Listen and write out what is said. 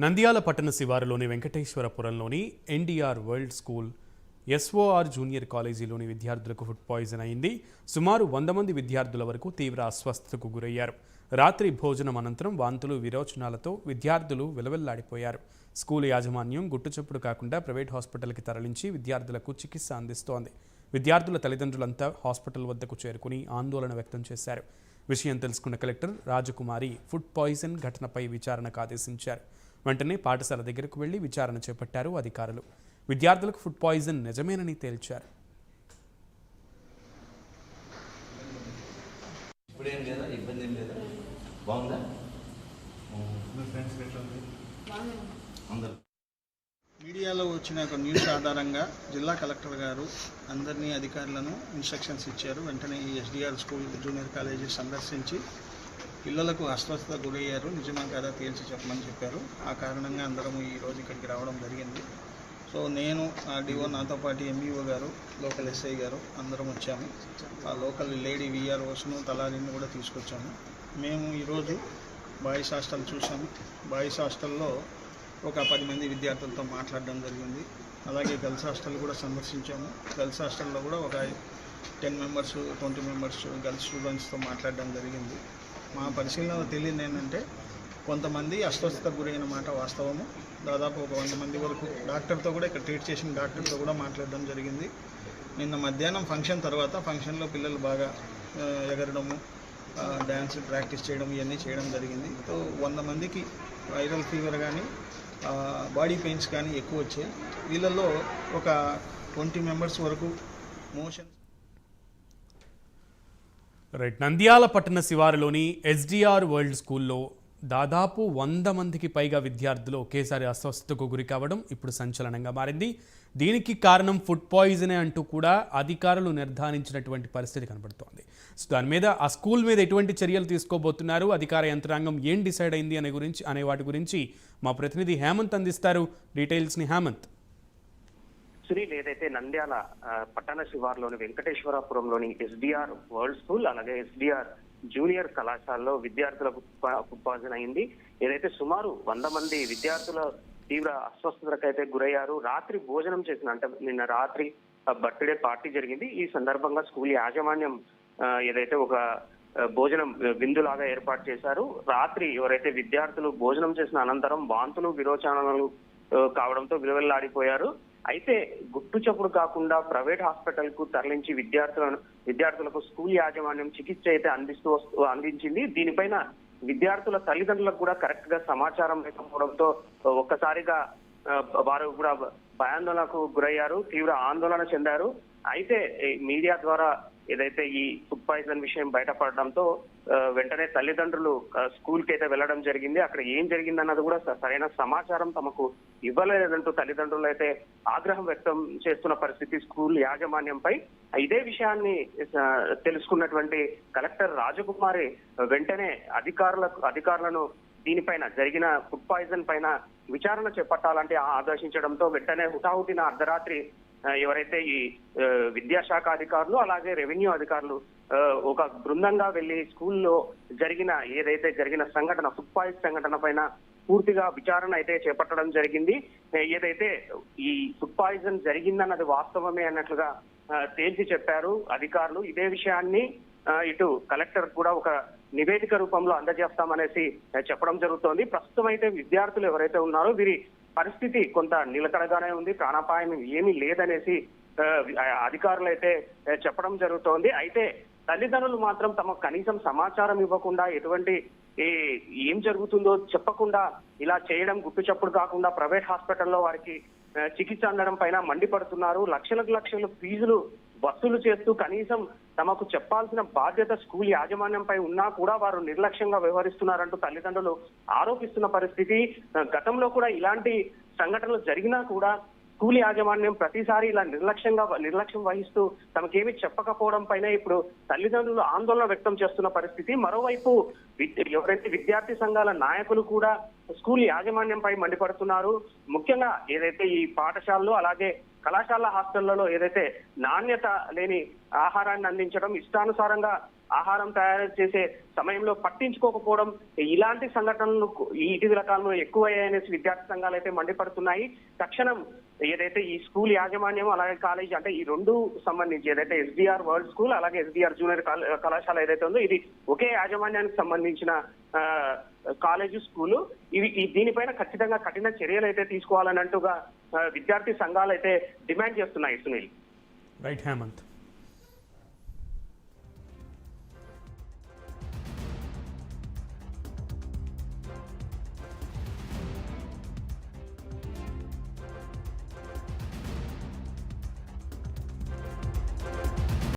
నంద్యాల పట్టణ శివారులోని వెంకటేశ్వరపురంలోని NTR world school SOR junior కాలేజీలోని విద్యార్థులకు ఫుడ్ పాయిజన్ అయింది. సుమారు 100 మంది విద్యార్థుల వరకు తీవ్ర అస్వస్థతకు గురయ్యారు. రాత్రి భోజనం అనంతరం వాంతులు విరోచనాలతో విద్యార్థులు విలవిల్లాడిపోయారు. స్కూల్ యాజమాన్యం గుట్టుచప్పుడు కాకుండా ప్రైవేట్ హాస్పిటల్కి తరలించి విద్యార్థులకు చికిత్స అందిస్తోంది. విద్యార్థుల తల్లిదండ్రులంతా హాస్పిటల్ వద్దకు చేరుకుని ఆందోళన వ్యక్తం చేశారు. విషయం తెలుసుకున్న కలెక్టర్ రాజకుమారి ఫుడ్ పాయిజన్ ఘటనపై విచారణకు ఆదేశించారు. వెంటనే పాఠశాల దగ్గరకు వెళ్లి విచారణ చేపట్టారు అధికారులు. విద్యార్థులకు ఫుడ్ పాయిజన్ నిజమేనని తేల్చారు. మీడియాలో వచ్చిన ఒక న్యూస్ ఆధారంగా జిల్లా కలెక్టర్ గారు అందరినీ అధికారులను ఇన్స్ట్రక్షన్స్ ఇచ్చారు. వెంటనే ఈ ఎస్డిఆర్ స్కూల్ జూనియర్ కాలేజీ సందర్శించి పిల్లలకు అస్వస్థత గురయ్యారు, నిజమా కాదా తేల్చి చెప్పమని చెప్పారు. ఆ కారణంగా అందరం ఈరోజు ఇక్కడికి రావడం జరిగింది. సో నేను డిఓ, నాతో పాటు ఎంఈఓ గారు, లోకల్ ఎస్ఐ గారు అందరం వచ్చాము. ఆ లోకల్ లేడీ విఆర్ఓస్ను తలారిని కూడా తీసుకొచ్చాము. మేము ఈరోజు బాయ్స్ హాస్టల్ చూసాము. బాయ్స్ హాస్టల్లో ఒక 10 మంది విద్యార్థులతో మాట్లాడడం జరిగింది. అలాగే గర్ల్స్ హాస్టల్ కూడా సందర్శించాము. గర్ల్స్ హాస్టల్లో కూడా ఒక 10 మెంబర్స్ 20 మెంబర్స్ గర్ల్స్ స్టూడెంట్స్తో మాట్లాడడం జరిగింది. మా పరిశీలనలో తెలియదు ఏంటంటే కొంతమంది అస్వస్థతకు గురైన మాట వాస్తవము. దాదాపు ఒక 100 మంది వరకు డాక్టర్తో కూడా ఇక్కడ ట్రీట్ చేసిన డాక్టర్తో కూడా మాట్లాడడం జరిగింది. నిన్న మధ్యాహ్నం ఫంక్షన్ తర్వాత ఫంక్షన్లో పిల్లలు బాగా ఎగరడము, డ్యాన్స్ ప్రాక్టీస్ చేయడం ఇవన్నీ చేయడం జరిగింది. సో 100 మందికి వైరల్ ఫీవర్ కానీ బాడీ పెయిన్స్ కానీ ఎక్కువ వచ్చాయి. వీళ్ళల్లో ఒక 20 మెంబర్స్ వరకు మోషన్స్. నంద్యాల పట్టణ శివారులోని ఎస్డిఆర్ వరల్డ్ స్కూల్లో దాదాపు 100 మందికి పైగా విద్యార్థులు ఒకేసారి అస్వస్థతకు గురి కావడం ఇప్పుడు సంచలనంగా మారింది. దీనికి కారణం ఫుడ్ పాయిజనే అంటూ కూడా అధికారులు నిర్ధారించినటువంటి పరిస్థితి కనబడుతోంది. సో దాని మీద ఆ స్కూల్ మీద ఎటువంటి చర్యలు తీసుకోబోతున్నారు, అధికార యంత్రాంగం ఏం డిసైడ్ అయింది అనే వాటి గురించి మా ప్రతినిధి హేమంత్ అందిస్తారు. డీటెయిల్స్ని హేమంత్. సునీల్, ఏదైతే నంద్యాల పట్టణ శివార్లోని వెంకటేశ్వరపురంలోని ఎస్డిఆర్ వరల్డ్ స్కూల్ అలాగే ఎస్డిఆర్ జూనియర్ కళాశాలలో విద్యార్థులకు ఫుడ్ పాయిజన్ అయింది. ఏదైతే సుమారు 100 మంది విద్యార్థుల తీవ్ర అస్వస్థతకైతే గురయ్యారు. రాత్రి భోజనం చేసిన అంటే నిన్న రాత్రి బర్త్డే పార్టీ జరిగింది. ఈ సందర్భంగా స్కూల్ యాజమాన్యం ఏదైతే ఒక భోజనం విందులాగా ఏర్పాటు చేశారు. రాత్రి ఎవరైతే విద్యార్థులు భోజనం చేసిన అనంతరం వాంతులు విరోచనాలు కావడంతో విలువెల్లాడిపోయారు. అయితే గుట్టు చప్పుడు కాకుండా ప్రైవేట్ హాస్పిటల్ కు తరలించి విద్యార్థులకు స్కూల్ యాజమాన్యం చికిత్స అయితే అందించింది. దీనిపైన విద్యార్థుల తల్లిదండ్రులకు కూడా కరెక్ట్ గా సమాచారం లేకపోవడంతో ఒక్కసారిగా వారు కూడా భయాందోళనకు గురయ్యారు, తీవ్ర ఆందోళన చెందారు. అయితే మీడియా ద్వారా ఏదైతే ఈ ఫుడ్ పాయిజన్ విషయం బయటపడడంతో వెంటనే తల్లిదండ్రులు స్కూల్ కి అయితే వెళ్లడం జరిగింది. అక్కడ ఏం జరిగిందన్నది కూడా సరైన సమాచారం తమకు ఇవ్వలేదంటూ తల్లిదండ్రులు అయితే ఆగ్రహం వ్యక్తం చేస్తున్న పరిస్థితి స్కూల్ యాజమాన్యంపై. ఇదే విషయాన్ని తెలుసుకున్నటువంటి కలెక్టర్ రాజకుమారి వెంటనే అధికారులను దీనిపైన జరిగిన ఫుడ్ పాయిజన్ పైన విచారణ చేపట్టాలంటే ఆదేశించడంతో వెంటనే హుటాహుటిన అర్ధరాత్రి ఎవరైతే ఈ విద్యాశాఖ అధికారులు అలాగే రెవెన్యూ అధికారులు ఒక బృందంగా వెళ్లి స్కూల్లో జరిగిన సంఘటన ఫుడ్ పాయిజన్ సంఘటన పైన పూర్తిగా విచారణ అయితే చేపట్టడం జరిగింది. ఏదైతే ఈ ఫుడ్ పాయిజన్ జరిగిందన్నది వాస్తవమే అన్నట్లుగా తేల్చి చెప్పారు అధికారులు. ఇదే విషయాన్ని ఇటు కలెక్టర్ కూడా ఒక నివేదిక రూపంలో అందజేస్తామనేసి చెప్పడం జరుగుతోంది. ప్రస్తుతం అయితే విద్యార్థులు ఎవరైతే ఉన్నారో వీరి పరిస్థితి కొంత నిలకడగానే ఉంది, ప్రాణాపాయం ఏమీ లేదనేసి అధికారులు అయితే చెప్పడం జరుగుతోంది. అయితే తల్లిదండ్రులు మాత్రం తమకు కనీసం సమాచారం ఇవ్వకుండా ఎటువంటి ఏం జరుగుతుందో చెప్పకుండా ఇలా చేయడం, గుట్టు చప్పుడు కాకుండా ప్రైవేట్ హాస్పిటల్లో వారికి చికిత్స అందడం పైన మండిపడుతున్నారు. లక్షలు ఫీజులు వసూలు చేస్తూ కనీసం తమకు చెప్పాల్సిన బాధ్యత స్కూల్ యాజమాన్యంపై ఉన్నా కూడా వారు నిర్లక్ష్యంగా వ్యవహరిస్తున్నారంటూ తల్లిదండ్రులు ఆరోపిస్తున్న పరిస్థితి. గతంలో కూడా ఇలాంటి సంఘటనలు జరిగినా కూడా స్కూల్ యాజమాన్యం ప్రతిసారి ఇలా నిర్లక్ష్యం వహిస్తూ తమకేమీ చెప్పకపోవడం పైన ఇప్పుడు తల్లిదండ్రులు ఆందోళన వ్యక్తం చేస్తున్న పరిస్థితి. మరోవైపు ఎవరైతే విద్యార్థి సంఘాల నాయకులు కూడా స్కూల్ యాజమాన్యంపై మండిపడుతున్నారు. ముఖ్యంగా ఏదైతే ఈ పాఠశాలలో అలాగే కళాశాల హాస్టళ్లలో ఏదైతే నాణ్యత లేని ఆహారాన్ని అందించడం, ఇష్టానుసారంగా ఆహారం తయారు చేసే సమయంలో పట్టించుకోకపోవడం, ఇలాంటి సంఘటనలు ఇటీవల కాలంలో ఎక్కువయ్యాయనేసి విద్యార్థి సంఘాలు అయితే మండిపడుతున్నాయి. తక్షణం ఏదైతే ఈ స్కూల్ యాజమాన్యం అలాగే కాలేజీ అంటే ఈ రెండు సంబంధించి ఏదైతే ఎస్డిఆర్ వరల్డ్ స్కూల్ అలాగే ఎస్డిఆర్ జూనియర్ కళాశాల ఏదైతే ఉందో ఇది ఒకే యాజమాన్యానికి సంబంధించిన కాలేజీ స్కూలు. దీనిపైన ఖచ్చితంగా కఠిన చర్యలు అయితే తీసుకోవాలన్నట్టుగా విద్యార్థి సంఘాలు అయితే డిమాండ్ చేస్తున్నాయి. సునీల్. రైట్ హేమంత్.